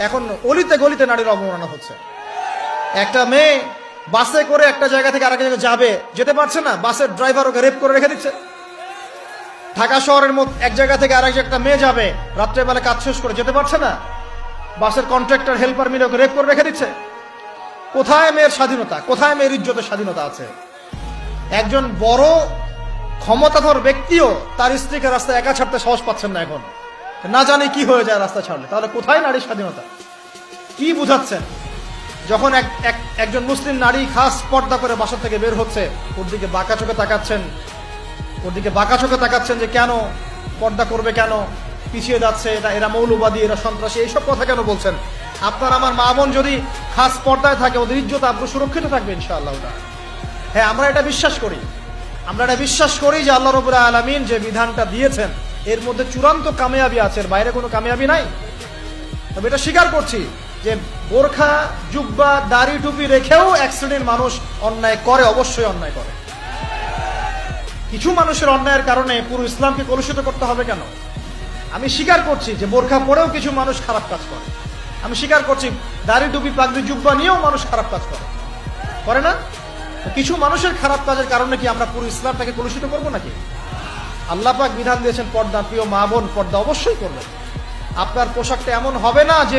এখন অলিতে গলিতে নারীর অবমাননা হচ্ছে। একটা মেয়ে বাসে করে একটা জায়গা থেকে আরেক জায়গায় যাবে, যেতে পারছে না, বাসের ড্রাইভার ওকে রেপ করে রেখে দিচ্ছে। ঢাকা শহরের মধ্যে এক জায়গা থেকে আরেক একটা মেয়ে যাবে, রাত্রেবেলা কাজ শেষ করে যেতে পারছে না, বাসের কন্ট্রাক্টর হেল্পার মিলে ওকে রেপ করে রেখে দিচ্ছে। কোথায় মেয়ের স্বাধীনতা, কোথায় মেয়ের ইজ্জতের স্বাধীনতা আছে? একজন বড় ক্ষমতাধর ব্যক্তিও তার স্ত্রীকে রাস্তায় একা ছাড়তে সাহস পাচ্ছেন না এখন, না জানি কি হয়ে যায় রাস্তা ছাড়লে। তাহলে কোথায় নারীর স্বাধীনতা? কি বুঝাচ্ছেন? যখন একজন মুসলিম নারী খাস পর্দা করে বাসা থেকে বের হচ্ছে, ওর দিকে বাঁকা চোখে তাকাচ্ছেন যে কেন পর্দা করবে, কেন পিছিয়ে যাচ্ছে, এরা মৌলবাদী, এরা সন্ত্রাসী, এইসব কথা কেন বলছেন? আপনার আমার মা বোন যদি খাস পর্দায় থাকে, ওদের ইজ্জত আব্রু সুরক্ষিত থাকবে ইনশাআল্লাহ। হ্যাঁ, আমরা এটা বিশ্বাস করি যে আল্লাহ রাব্বুল আলামিন যে বিধানটা দিয়েছেন এর মধ্যে চূড়ান্ত কামিয়াবি আছে, এর বাইরে কোনো কামিয়াবি নাই। তবে এটা স্বীকার করছি যে বোরখা, জুব্বা, দাড়ি, টুপি রেখেও এক শ্রেণীর মানুষ অন্যায় করে, অবশ্যই অন্যায় করে। কিছু মানুষের অন্যায়ের কারণে পুরো ইসলামকে কলুষিত করতে হবে কেন? আমি স্বীকার করছি যে বোরখা পরেও কিছু মানুষ খারাপ কাজ করে। আমি স্বীকার করছি দাড়ি, টুপি, পাগড়ি, জুব্বা নিয়েও মানুষ খারাপ কাজ করে না? কিছু মানুষের খারাপ কাজের কারণে কি আমরা পুরো ইসলামটাকে কলুষিত করবো নাকি? আল্লাহ পাক বিধান দিয়েছেন পর্দা, প্রিয় মা বোন পর্দা অবশ্যই করবেন। আপনার পোশাকটা এমন হবে না যে